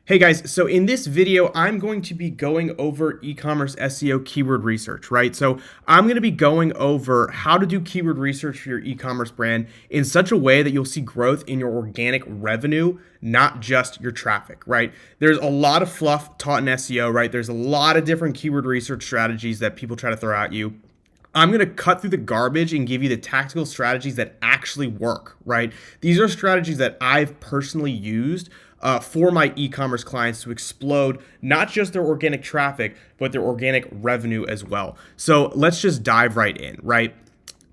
Hey guys, so in this video, I'm going to be going over e-commerce SEO keyword research, right? So I'm going to be going over how to do keyword research for your e-commerce brand in such a way that you'll see growth in your organic revenue, not just your traffic, right? There's a lot of fluff taught in SEO, right? There's a lot of different keyword research strategies that people try to throw at you. I'm going to cut through the garbage and give you the tactical strategies that actually work, right? These are strategies that I've personally used for my e-commerce clients to explode not just their organic traffic, but their organic revenue as well. So let's just dive right in, right?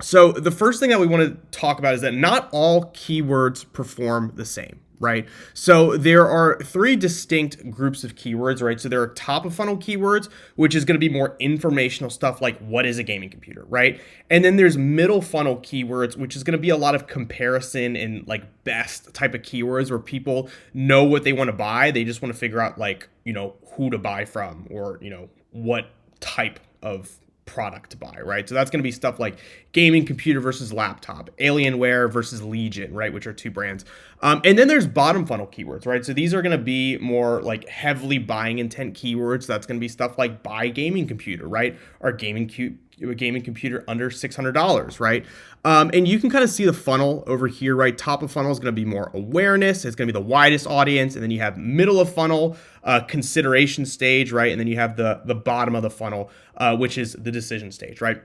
So the first thing that we want to talk about is that not all keywords perform the same, right? So there are three distinct groups of keywords, right? So there are top of funnel keywords, which is going to be more informational stuff like what is a gaming computer, right? And then there's middle funnel keywords, which is going to be a lot of comparison and like best type of keywords where people know what they want to buy. They just want to figure out like, who to buy from or, what type of product to buy, right? So that's going to be stuff like gaming computer versus laptop, Alienware versus Legion, right? Which are two brands. And then there's bottom funnel keywords, right? So these are going to be more like heavily buying intent keywords. That's going to be stuff like buy gaming computer, right? Or gaming computer under $600, right? And you can kind of see the funnel over here, right? Top of funnel is going to be more awareness. It's going to be the widest audience. And then you have middle of funnel, consideration stage, right? And then you have the bottom of the funnel, which is the decision stage, right?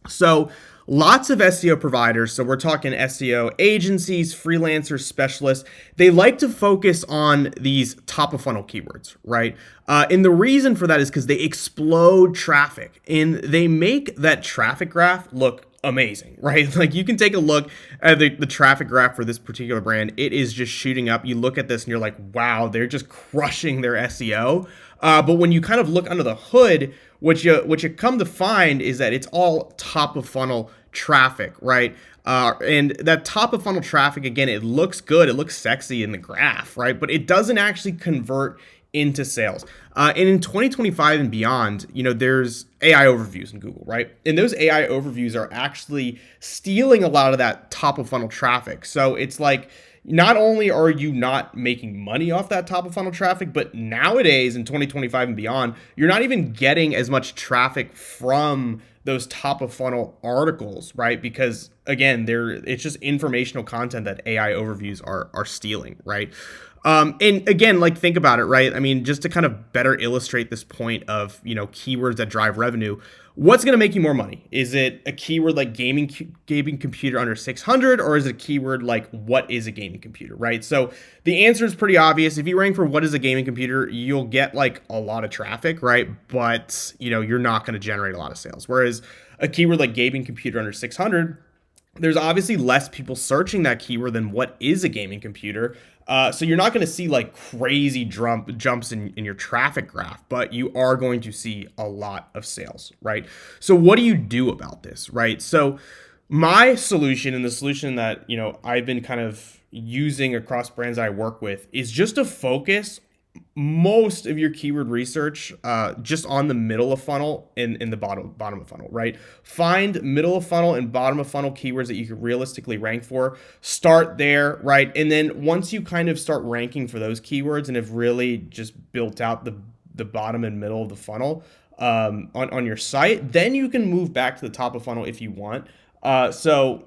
So lots of SEO providers, so we're talking SEO agencies, freelancers, specialists, they like to focus on these top of funnel keywords, right? And the reason for that is because they explode traffic and they make that traffic graph look amazing, right? Like you can take a look at the traffic graph for this particular brand. It is just shooting up. You look at this and you're like, wow, they're just crushing their SEO. But when you kind of look under the hood, what you come to find is that it's all top of funnel traffic, right? And that top of funnel traffic, again, it looks good. It looks sexy in the graph, right? But it doesn't actually convert into sales. And in 2025 and beyond, there's AI overviews in Google, right? And those AI overviews are actually stealing a lot of that top of funnel traffic. So it's like, not only are you not making money off that top of funnel traffic, but nowadays in 2025 and beyond, you're not even getting as much traffic from those top of funnel articles, right? Because again, it's just informational content that AI overviews are stealing, right? And again, like think about it, right? I mean, just to kind of better illustrate this point of, keywords that drive revenue, what's going to make you more money? Is it a keyword like gaming computer under 600, or is it a keyword like what is a gaming computer, right? So the answer is pretty obvious. If you rank for what is a gaming computer, you'll get like a lot of traffic, right? But, you're not going to generate a lot of sales. Whereas a keyword like gaming computer under 600, there's obviously less people searching that keyword than what is a gaming computer. So you're not going to see like crazy jumps in your traffic graph, but you are going to see a lot of sales, right? So what do you do about this, right? So my solution, and the solution that, I've been kind of using across brands I work with, is just to focus most of your keyword research just on the middle of funnel and in the bottom of funnel, right? Find middle of funnel and bottom of funnel keywords that you can realistically rank for. Start there, right? And then once you kind of start ranking for those keywords and have really just built out the bottom and middle of the funnel on your site, then you can move back to the top of funnel if you want. So,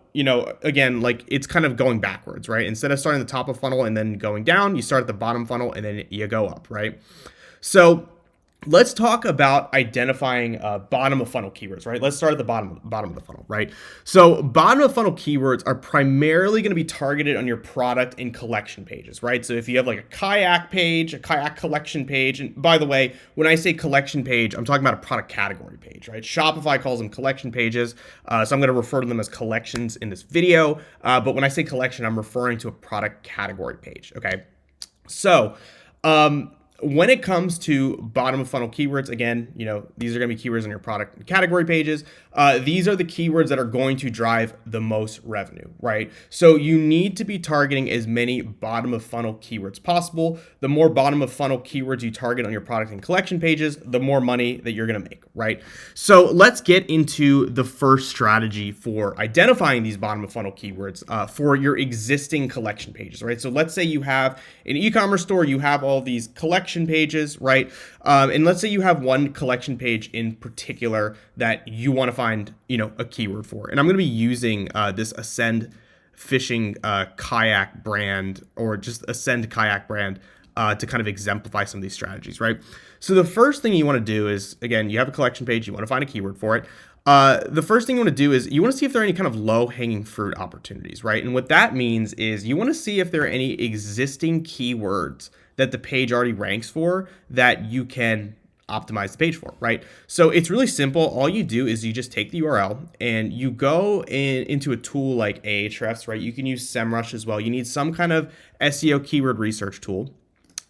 again, like it's kind of going backwards, right? Instead of starting at the top of funnel and then going down, you start at the bottom funnel and then you go up, right? So let's talk about identifying bottom of funnel keywords, right? Let's start at the bottom of the funnel, right? So bottom of funnel keywords are primarily going to be targeted on your product and collection pages, right? So if you have like a kayak page, a kayak collection page, and by the way, when I say collection page, I'm talking about a product category page, right? Shopify calls them collection pages, so I'm going to refer to them as collections in this video. But when I say collection, I'm referring to a product category page, okay? So when it comes to bottom of funnel keywords, again, these are going to be keywords on your product and category pages. These are the keywords that are going to drive the most revenue, right? So you need to be targeting as many bottom of funnel keywords possible. The more bottom of funnel keywords you target on your product and collection pages, the more money that you're going to make, right? So let's get into the first strategy for identifying these bottom of funnel keywords for your existing collection pages, right? So let's say you have an e-commerce store, you have all these collection pages, right? And let's say you have one collection page in particular that you want to find, a keyword for. And I'm going to be using this Ascend fishing kayak brand, or just Ascend kayak brand, to kind of exemplify some of these strategies, right? So the first thing you want to do is, again, you have a collection page, you want to find a keyword for it. The first thing you want to do is you want to see if there are any kind of low-hanging fruit opportunities, right? And what that means is you want to see if there are any existing keywords that the page already ranks for that you can optimize the page for, right? So it's really simple. All you do is you just take the URL and you go into a tool like Ahrefs, right? You can use SEMrush as well. You need some kind of SEO keyword research tool.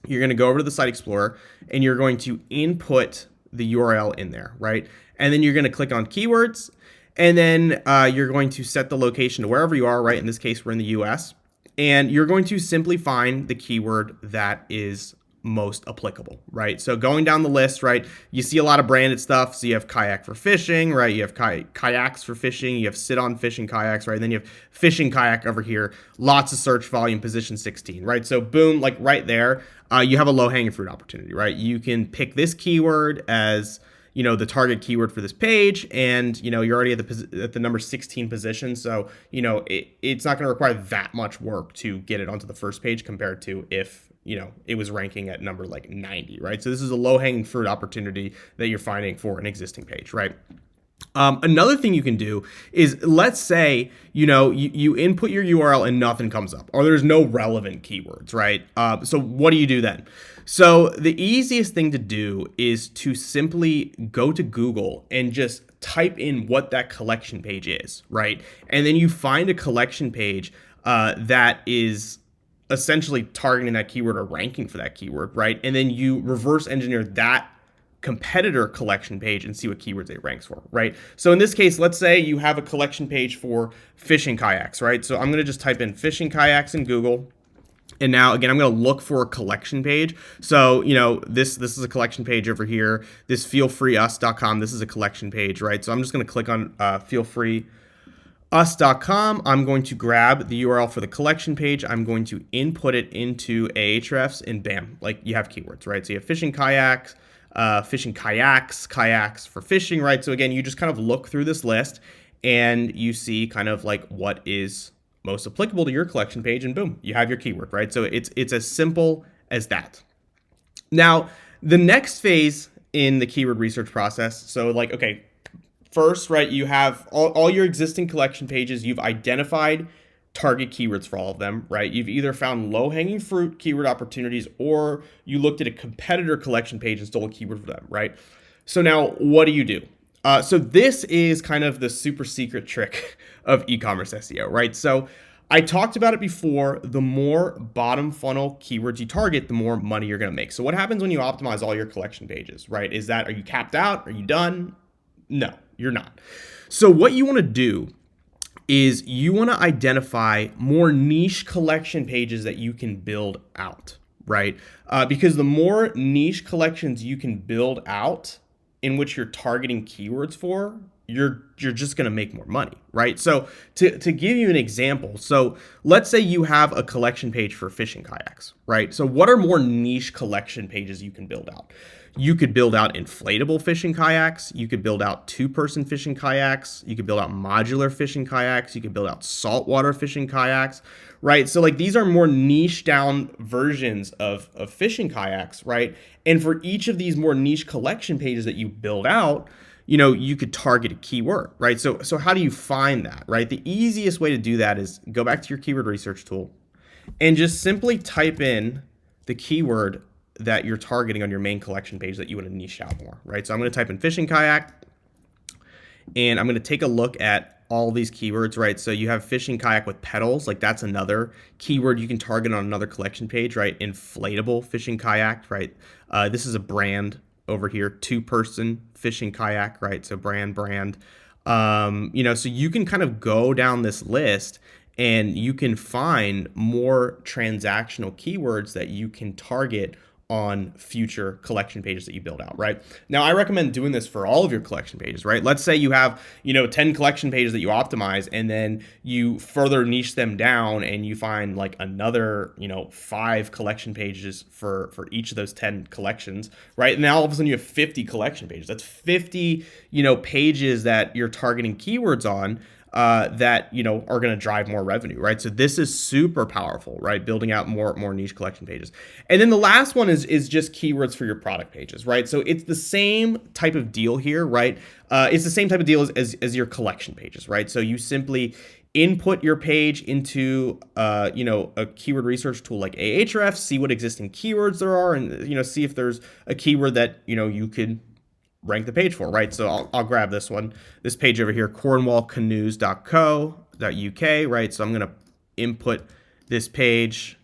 You're going to go over to the Site Explorer and you're going to input the URL in there, right? And then you're going to click on keywords, and then you're going to set the location to wherever you are, right? In this case, we're in the US. And you're going to simply find the keyword that is most applicable, right? So going down the list, right, you see a lot of branded stuff. So you have kayak for fishing, right? You have kayaks for fishing. You have sit-on fishing kayaks, right? And then you have fishing kayak over here. Lots of search volume, position 16, right? So boom, like right there, you have a low-hanging fruit opportunity, right? You can pick this keyword as the target keyword for this page, and you're already at the number 16 position, so it's not going to require that much work to get it onto the first page compared to if it was ranking at number like 90, right? So this is a low-hanging fruit opportunity that you're finding for an existing page, right? Another thing you can do is, let's say, you input your URL and nothing comes up, or there's no relevant keywords, right? So what do you do then? So the easiest thing to do is to simply go to Google and just type in what that collection page is, right? And then you find a collection page that is essentially targeting that keyword or ranking for that keyword, right? And then you reverse engineer that competitor collection page and see what keywords it ranks for, right? So in this case, let's say you have a collection page for fishing kayaks, right? So I'm going to just type in fishing kayaks in Google. And now, again, I'm going to look for a collection page. So, this is a collection page over here. This feelfreeus.com, this is a collection page, right? So I'm just going to click on feelfreeus.com. I'm going to grab the URL for the collection page. I'm going to input it into Ahrefs, and bam, like you have keywords, right? So you have fishing kayaks, fishing kayaks, kayaks for fishing, right? So again, you just kind of look through this list and you see kind of like what is most applicable to your collection page, and boom, you have your keyword, right? So it's as simple as that. Now, the next phase in the keyword research process, so like, okay, first, right, you have all your existing collection pages, you've identified target keywords for all of them, right? You've either found low-hanging fruit keyword opportunities, or you looked at a competitor collection page and stole a keyword for them, right? So now what do you do? So this is kind of the super secret trick of e-commerce SEO, right? So I talked about it before. The more bottom funnel keywords you target, the more money you're going to make. So what happens when you optimize all your collection pages, right? Are you capped out? Are you done? No, you're not. So what you want to do is you want to identify more niche collection pages that you can build out, right? Because the more niche collections you can build out in which you're targeting keywords for, you're just going to make more money, right? So to give you an example, so let's say you have a collection page for fishing kayaks, right? So what are more niche collection pages you can build out? You could build out inflatable fishing kayaks. You could build out two-person fishing kayaks. You could build out modular fishing kayaks. You could build out saltwater fishing kayaks, right? So like these are more niche down versions of fishing kayaks, right? And for each of these more niche collection pages that you build out, you could target a keyword, right? So how do you find that, right? The easiest way to do that is go back to your keyword research tool and just simply type in the keyword that you're targeting on your main collection page that you want to niche out more, right? So I'm going to type in fishing kayak, and I'm going to take a look at all these keywords, right? So you have fishing kayak with pedals, like that's another keyword you can target on another collection page, right? Inflatable fishing kayak, right? This is a brand over here, 2-person fishing kayak, right? So brand. So you can kind of go down this list and you can find more transactional keywords that you can target on future collection pages that you build out, right? Now, I recommend doing this for all of your collection pages, right? Let's say you have, 10 collection pages that you optimize, and then you further niche them down and you find like another, 5 collection pages for each of those 10 collections, right? And now all of a sudden you have 50 collection pages. That's 50, pages that you're targeting keywords on that are going to drive more revenue, right? So this is super powerful, right? Building out more niche collection pages. And then the last one is just keywords for your product pages, right? So it's the same type of deal here, right? It's the same type of deal as your collection pages, right? So you simply input your page into a keyword research tool like Ahrefs, see what existing keywords there are, and see if there's a keyword that you could rank the page for, right? So I'll grab this page over here, cornwallcanoes.co.uk, right? So I'm going to input this page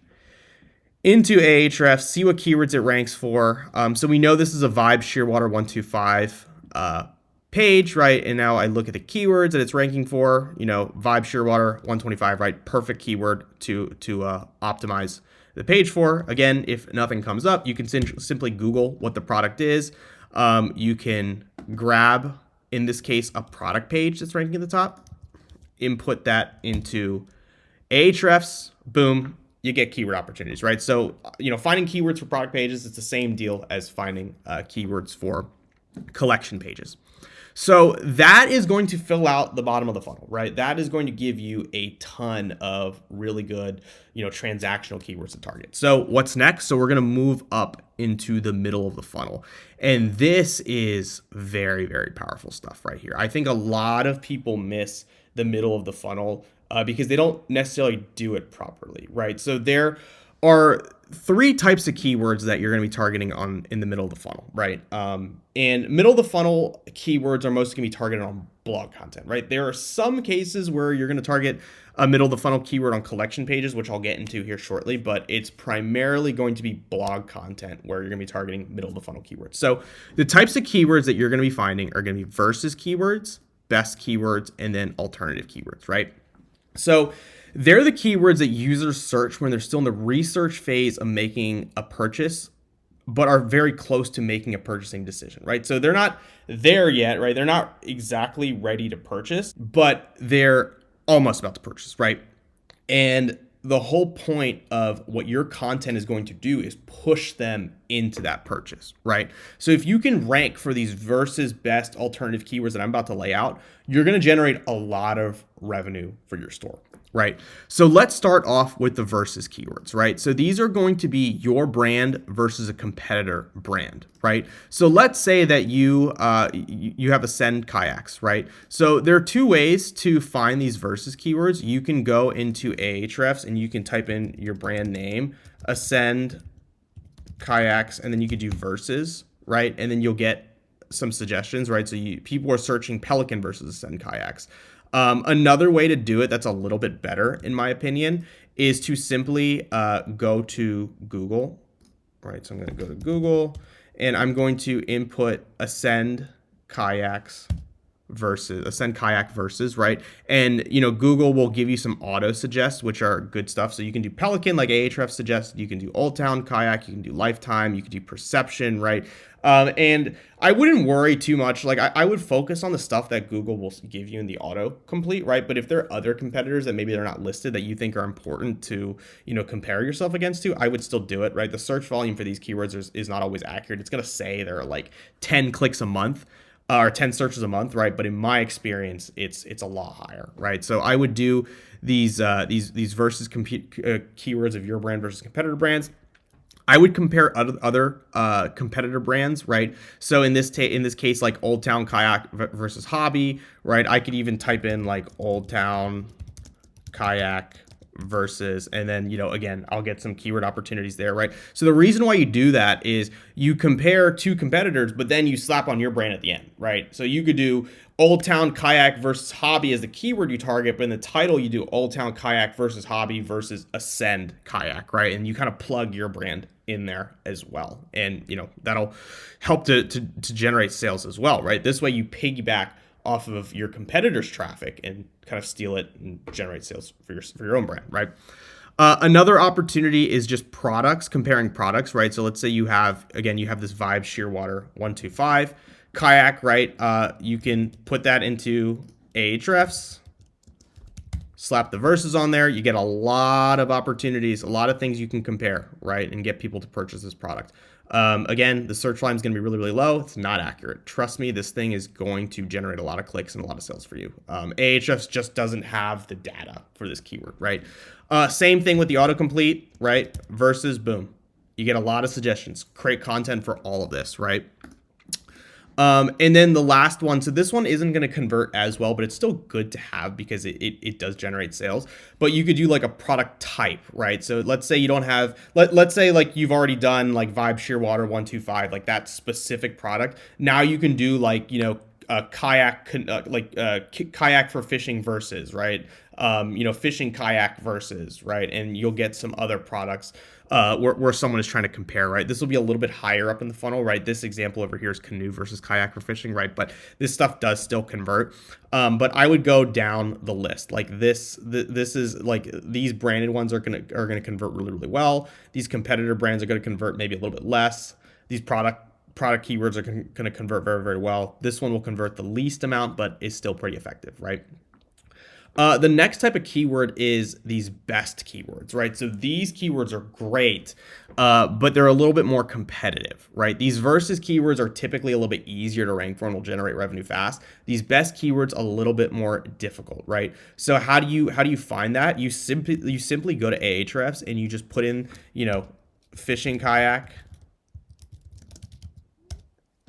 into Ahrefs, see what keywords it ranks for. So we know this is a Vibe Shearwater 125 page, right? And now I look at the keywords that it's ranking for, Vibe Shearwater 125, right? Perfect keyword to optimize the page for. Again, if nothing comes up, you can simply Google what the product is. You can grab, in this case, a product page that's ranking at the top, input that into Ahrefs, boom, you get keyword opportunities, right? So, finding keywords for product pages, it's the same deal as finding keywords for collection pages. So that is going to fill out the bottom of the funnel, right? That is going to give you a ton of really good, transactional keywords to target. So what's next? So we're going to move up into the middle of the funnel. And this is very, very powerful stuff right here. I think a lot of people miss the middle of the funnel because they don't necessarily do it properly, right? So there are 3 types of keywords that you're going to be targeting in the middle of the funnel, right? And middle of the funnel keywords are mostly going to be targeted on blog content, right? There are some cases where you're going to target a middle of the funnel keyword on collection pages, which I'll get into here shortly, but it's primarily going to be blog content where you're going to be targeting middle of the funnel keywords. So the types of keywords that you're going to be finding are going to be versus keywords, best keywords, and then alternative keywords, right? So they're the keywords that users search when they're still in the research phase of making a purchase, but are very close to making a purchasing decision, right? So they're not there yet, right? They're not exactly ready to purchase, but they're almost about to purchase, right? And the whole point of what your content is going to do is push them into that purchase, right? So if you can rank for these versus best alternative keywords that I'm about to lay out, you're going to generate a lot of revenue for your store, right? So let's start off with the versus keywords, right? So these are going to be your brand versus a competitor brand, right? So let's say that you have Ascend kayaks, right? So there are 2 ways to find these versus keywords. You can go into Ahrefs and you can type in your brand name, Ascend kayaks, and then you could do versus, right? And then you'll get some suggestions, right? So people are searching Pelican versus Ascend kayaks. Another way to do it that's a little bit better, in my opinion, is to simply go to Google, right? So I'm going to go to Google and I'm going to input Ascend kayak versus, right? And, Google will give you some auto suggests, which are good stuff. So you can do Pelican like Ahrefs suggested, you can do Old Town Kayak, you can do Lifetime, you can do Perception, right? And I wouldn't worry too much. Like I would focus on the stuff that Google will give you in the auto complete, right? But if there are other competitors that maybe they're not listed that you think are important to, compare yourself against to, I would still do it, right? The search volume for these keywords is not always accurate. It's going to say there are like 10 clicks a month. Or 10 searches a month, right? But in my experience, it's a lot higher, right? So I would do these versus keywords of your brand versus competitor brands. I would compare other competitor brands, right? So in this case, like Old Town Kayak versus Hobby, right? I could even type in like Old Town Kayak versus, and then, again, I'll get some keyword opportunities there, right? So the reason why you do that is you compare two competitors, but then you slap on your brand at the end, right? So you could do Old Town Kayak versus Hobby as the keyword you target, but in the title you do Old Town Kayak versus Hobby versus Ascend Kayak, right? And you kind of plug your brand in there as well, and that'll help to generate sales as well, right? This way you piggyback off of your competitors' traffic and kind of steal it and generate sales for your own brand, right? Another opportunity is just products, comparing products, right? So let's say you have this Vibe Shearwater 125 kayak, right? You can put that into Ahrefs, slap the verses on there. You get a lot of opportunities, a lot of things you can compare, right? And get people to purchase this product. Again, the search volume is going to be really, really low. It's not accurate. Trust me, this thing is going to generate a lot of clicks and a lot of sales for you. Ahrefs just doesn't have the data for this keyword, right? Same thing with the autocomplete, right? Versus boom. You get a lot of suggestions. Create content for all of this, right? And then the last one, so this one isn't going to convert as well, but it's still good to have because it does generate sales. But you could do like a product type, right? So let's say you don't have, let's say like you've already done like Vibe Shearwater 125, like that specific product. Now you can do like, kayak, kayak for fishing versus, right? Fishing kayak versus, right? And you'll get some other products where someone is trying to compare, right? This will be a little bit higher up in the funnel, right? This example over here is canoe versus kayak for fishing, right? But this stuff does still convert. But I would go down the list. Like this is like these branded ones are gonna convert really, really well. These competitor brands are gonna convert maybe a little bit less. These product keywords are going to convert very, very well. This one will convert the least amount, but is still pretty effective, right? The next type of keyword is these best keywords, right? So these keywords are great, but they're a little bit more competitive, right? These versus keywords are typically a little bit easier to rank for and will generate revenue fast. These best keywords a little bit more difficult, right? So how do you find that? You simply go to Ahrefs and you just put in, fishing kayak,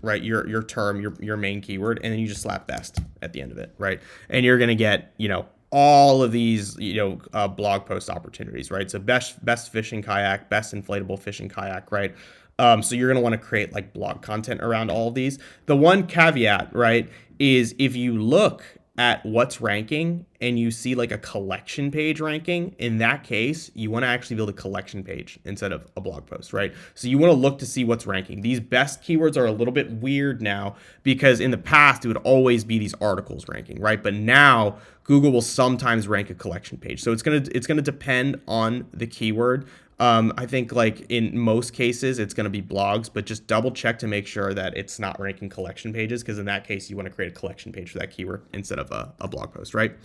right? Your term, your main keyword, and then you just slap best at the end of it, right? And you're gonna get, all of these, blog post opportunities, right? So best fishing kayak, best inflatable fishing kayak, right? So you're gonna want to create like blog content around all of these. The one caveat, right, is if you look at what's ranking and you see like a collection page ranking, in that case, you want to actually build a collection page instead of a blog post, right? So you want to look to see what's ranking. These best keywords are a little bit weird now because in the past, it would always be these articles ranking, right? But now Google will sometimes rank a collection page. So it's gonna depend on the keyword. I think like in most cases, it's going to be blogs, but just double check to make sure that it's not ranking collection pages, because in that case, you want to create a collection page for that keyword instead of a blog post, right?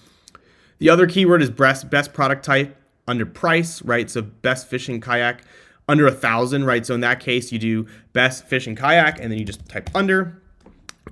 The other keyword is best product type under price, right? So best fishing kayak under 1,000, right? So in that case, you do best fishing kayak and then you just type under,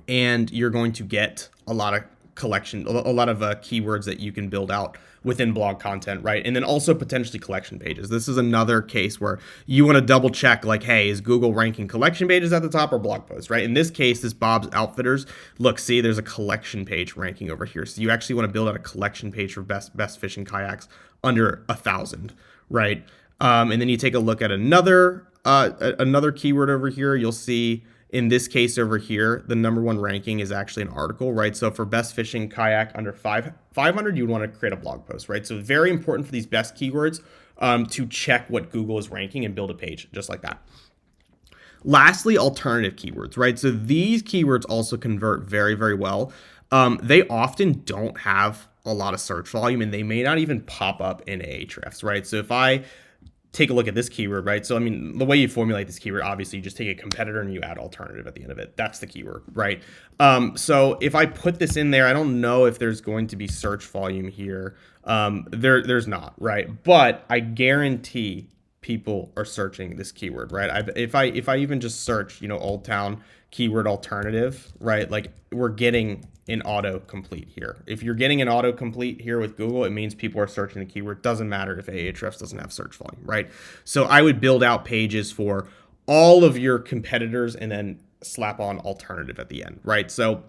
and you're going to get a lot of keywords that you can build out within blog content, right? And then also potentially collection pages. This is another case where you want to double check, like, hey, is Google ranking collection pages at the top or blog posts, right? In this case, this Bob's Outfitters, look, see, there's a collection page ranking over here. So you actually want to build out a collection page for best fishing kayaks under 1,000, right? And then you take a look at another keyword over here. You'll see in this case over here, the number one ranking is actually an article, right? So for best fishing kayak under 500, you would want to create a blog post, right? So very important for these best keywords to check what Google is ranking and build a page just like that. Lastly, alternative keywords, right? So these keywords also convert very, very well. They often don't have a lot of search volume, and they may not even pop up in Ahrefs, right? So if I take a look at this keyword, right? So, I mean, the way you formulate this keyword, obviously you just take a competitor and you add alternative at the end of it. That's the keyword, right? So if I put this in there, I don't know if there's going to be search volume here. There's not, right? But I guarantee people are searching this keyword, right? If I even just search, Old Town keyword alternative, right? Like we're getting an autocomplete here. If you're getting an autocomplete here with Google, it means people are searching the keyword. Doesn't matter if Ahrefs doesn't have search volume, right? So I would build out pages for all of your competitors and then slap on alternative at the end, right? So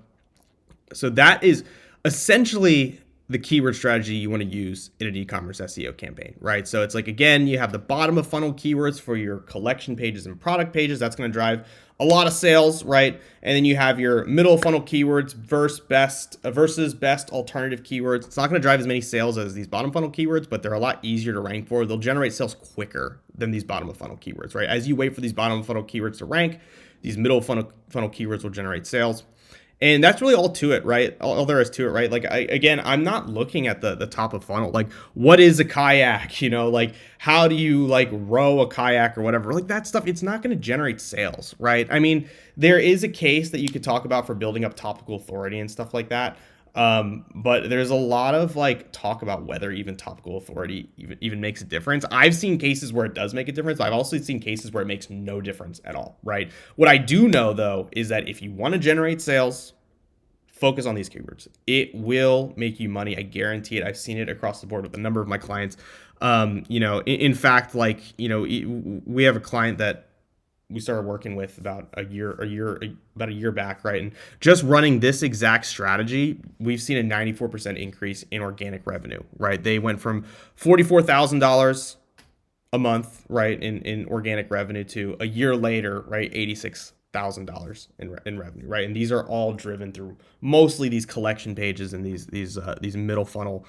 that is essentially the keyword strategy you want to use in an e-commerce SEO campaign, right? So it's like, again, you have the bottom of funnel keywords for your collection pages and product pages. That's going to drive a lot of sales, right? And then you have your middle funnel keywords versus best alternative keywords. It's not going to drive as many sales as these bottom funnel keywords, but they're a lot easier to rank for. They'll generate sales quicker than these bottom of funnel keywords, right? As you wait for these bottom of funnel keywords to rank, these middle funnel keywords will generate sales. And that's really all to it, right? All there is to it, right? Like, I'm not looking at the top of funnel. Like, what is a kayak? Like, how do you like row a kayak or whatever? Like, that stuff, it's not going to generate sales, right? I mean, there is a case that you could talk about for building up topical authority and stuff like that. But there's a lot of like talk about whether even topical authority even makes a difference. I've seen cases where it does make a difference. I've also seen cases where it makes no difference at all, right? What I do know though is that if you want to generate sales, focus on these keywords. It will make you money. I guarantee it. I've seen it across the board with a number of my clients. In fact, like, we have a client that we started working with about a year back, right? And just running this exact strategy, we've seen a 94% increase in organic revenue, right? They went from $44,000 a month, right, in organic revenue to a year later, right, $86,000 in revenue, right? And these are all driven through mostly these collection pages and these middle funnel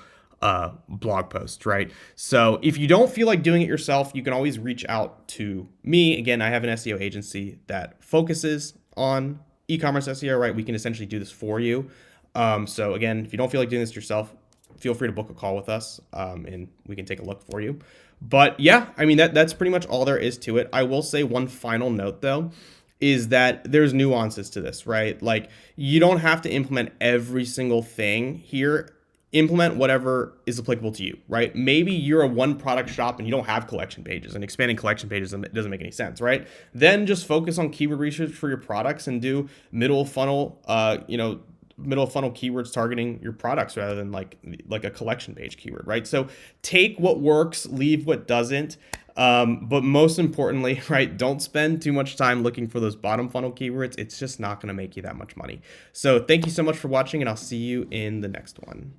blog posts, right? So if you don't feel like doing it yourself, you can always reach out to me. Again, I have an SEO agency that focuses on e-commerce SEO, right? We can essentially do this for you. So again, if you don't feel like doing this yourself, feel free to book a call with us, and we can take a look for you. But yeah, I mean, that's pretty much all there is to it. I will say one final note though, is that there's nuances to this, right? Like, you don't have to implement every single thing here. Implement whatever is applicable to you, right? Maybe you're a one product shop and you don't have collection pages, and expanding collection pages doesn't make any sense, right? Then just focus on keyword research for your products and do middle funnel keywords targeting your products rather than like a collection page keyword, right? So take what works, leave what doesn't. But most importantly, right, don't spend too much time looking for those bottom funnel keywords. It's just not going to make you that much money. So thank you so much for watching, and I'll see you in the next one.